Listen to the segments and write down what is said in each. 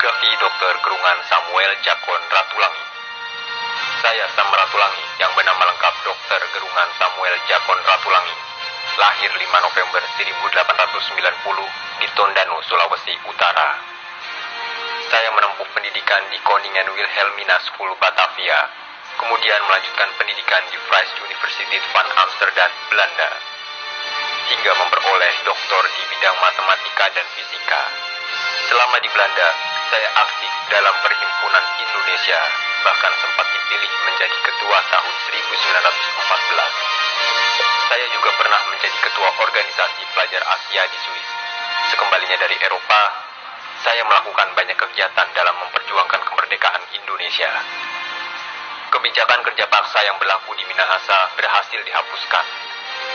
Biografi Dr. Gerungan Samuel Jakon Ratulangi. Saya Sam Ratulangi, yang bernama lengkap Dr. Gerungan Samuel Jakon Ratulangi, lahir 5 November 1890 di Tondano, Sulawesi Utara. Saya menempuh pendidikan di Koningen Wilhelmina School Batavia, kemudian melanjutkan pendidikan di Vrije Universiteit van Amsterdam, Belanda, hingga memperoleh doktor di bidang matematika dan fisika. Selama di Belanda, saya aktif dalam Perhimpunan Indonesia, bahkan sempat dipilih menjadi ketua tahun 1914. Saya juga pernah menjadi ketua organisasi pelajar Asia di Swiss. Sekembalinya dari Eropa, saya melakukan banyak kegiatan dalam memperjuangkan kemerdekaan Indonesia. Kebijakan kerja paksa yang berlaku di Minahasa berhasil dihapuskan.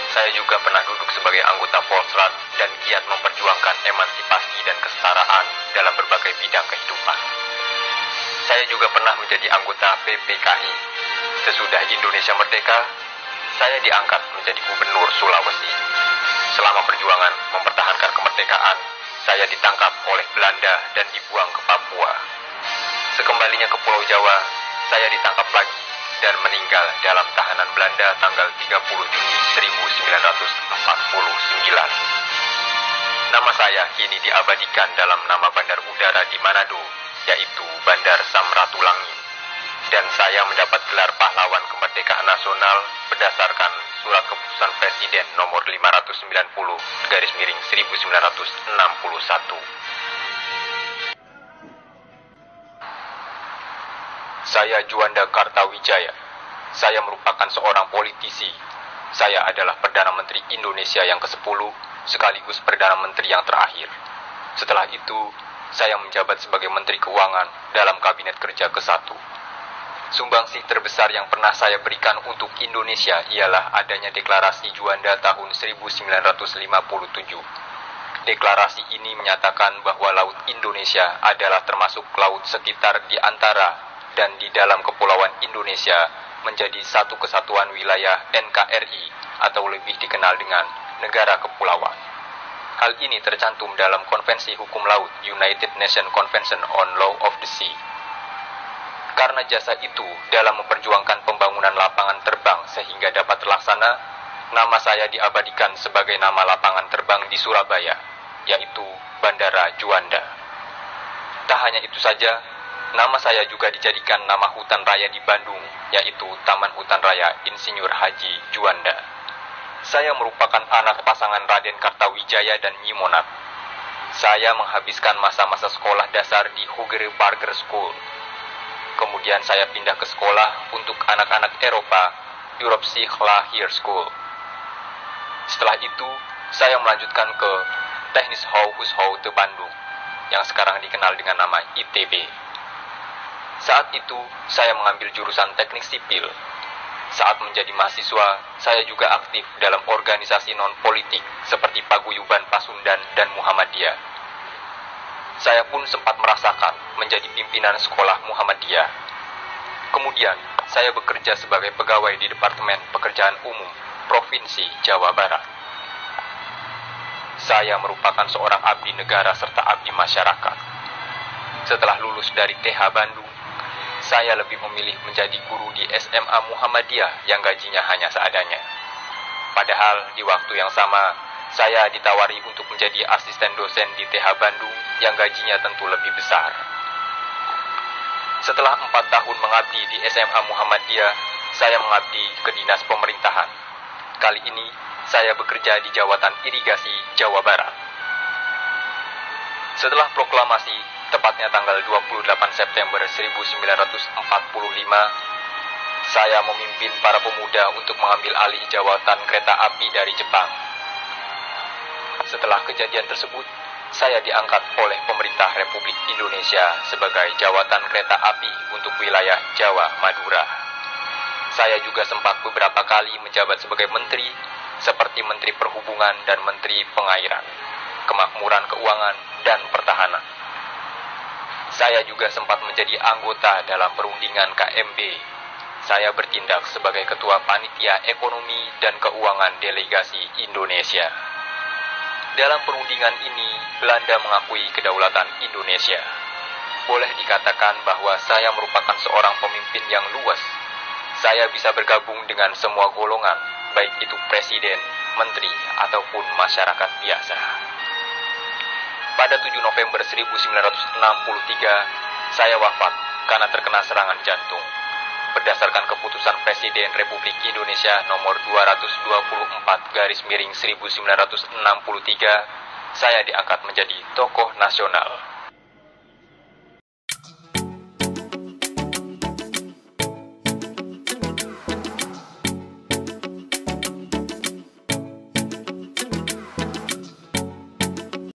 Saya juga pernah duduk sebagai anggota Volksraad dan giat memperjuangkan emansipasi dan kesetaraan dalam berbagai bidang kehidupan. Saya juga pernah menjadi anggota PPKI. Sesudah Indonesia merdeka, saya diangkat menjadi gubernur Sulawesi. Selama perjuangan mempertahankan kemerdekaan, saya ditangkap oleh Belanda dan dibuang ke Papua. Sekembalinya ke Pulau Jawa, saya ditangkap lagi dan meninggal dalam tahanan Belanda tanggal 30 Juni 1949. Nama saya kini diabadikan dalam nama bandar udara di Manado, yaitu Bandar Sam Ratulangi. Dan saya mendapat gelar pahlawan kemerdekaan nasional berdasarkan surat keputusan Presiden nomor 590/1961. Saya Juanda Kartawijaya. Saya merupakan seorang politisi. Saya adalah Perdana Menteri Indonesia yang ke-10, sekaligus Perdana Menteri yang terakhir. Setelah itu, saya menjabat sebagai Menteri Keuangan dalam Kabinet Kerja ke-1. Sumbangsih terbesar yang pernah saya berikan untuk Indonesia ialah adanya Deklarasi Juanda tahun 1957. Deklarasi ini menyatakan bahwa Laut Indonesia adalah termasuk laut sekitar di antara dan di dalam Kepulauan Indonesia menjadi satu kesatuan wilayah NKRI atau lebih dikenal dengan Negara Kepulauan. Hal ini tercantum dalam Konvensi Hukum Laut United Nations Convention on Law of the Sea. Karena jasa itu dalam memperjuangkan pembangunan lapangan terbang sehingga dapat terlaksana, nama saya diabadikan sebagai nama lapangan terbang di Surabaya, yaitu Bandara Juanda. Tak hanya itu saja, nama saya juga dijadikan nama hutan raya di Bandung, yaitu Taman Hutan Raya Insinyur Haji Juanda. Saya merupakan anak pasangan Raden Kartawijaya dan Nyi Monat. Saya menghabiskan masa-masa sekolah dasar di Hugere Barger School. Kemudian saya pindah ke sekolah untuk anak-anak Eropa, Europe High School. Setelah itu, saya melanjutkan ke Teknis Hogeschool Bandung, yang sekarang dikenal dengan nama ITB. Saat itu, saya mengambil jurusan teknik sipil. Saat menjadi mahasiswa, saya juga aktif dalam organisasi non-politik seperti Paguyuban Pasundan dan Muhammadiyah. Saya pun sempat merasakan menjadi pimpinan sekolah Muhammadiyah. Kemudian, saya bekerja sebagai pegawai di Departemen Pekerjaan Umum Provinsi Jawa Barat. Saya merupakan seorang abdi negara serta abdi masyarakat. Setelah lulus dari TH Bandung, saya lebih memilih menjadi guru di SMA Muhammadiyah yang gajinya hanya seadanya. Padahal di waktu yang sama, saya ditawari untuk menjadi asisten dosen di TH Bandung yang gajinya tentu lebih besar. Setelah 4 tahun mengabdi di SMA Muhammadiyah, saya mengabdi ke Dinas Pemerintahan. Kali ini, saya bekerja di Jawatan Irigasi Jawa Barat. Setelah proklamasi, tepatnya tanggal 28 September 1945, saya memimpin para pemuda untuk mengambil alih jawatan kereta api dari Jepang. Setelah kejadian tersebut, saya diangkat oleh pemerintah Republik Indonesia sebagai jawatan kereta api untuk wilayah Jawa Madura. Saya juga sempat beberapa kali menjabat sebagai menteri, seperti Menteri Perhubungan dan Menteri Pengairan, Kemakmuran Keuangan, dan Pertahanan. Saya juga sempat menjadi anggota dalam perundingan KMB. Saya bertindak sebagai Ketua Panitia Ekonomi dan Keuangan Delegasi Indonesia. Dalam perundingan ini, Belanda mengakui kedaulatan Indonesia. Boleh dikatakan bahwa saya merupakan seorang pemimpin yang luas. Saya bisa bergabung dengan semua golongan, baik itu presiden, menteri, ataupun masyarakat biasa. Pada 7 November 1963, saya wafat karena terkena serangan jantung. Berdasarkan keputusan Presiden Republik Indonesia nomor 224/1963, saya diangkat menjadi tokoh nasional.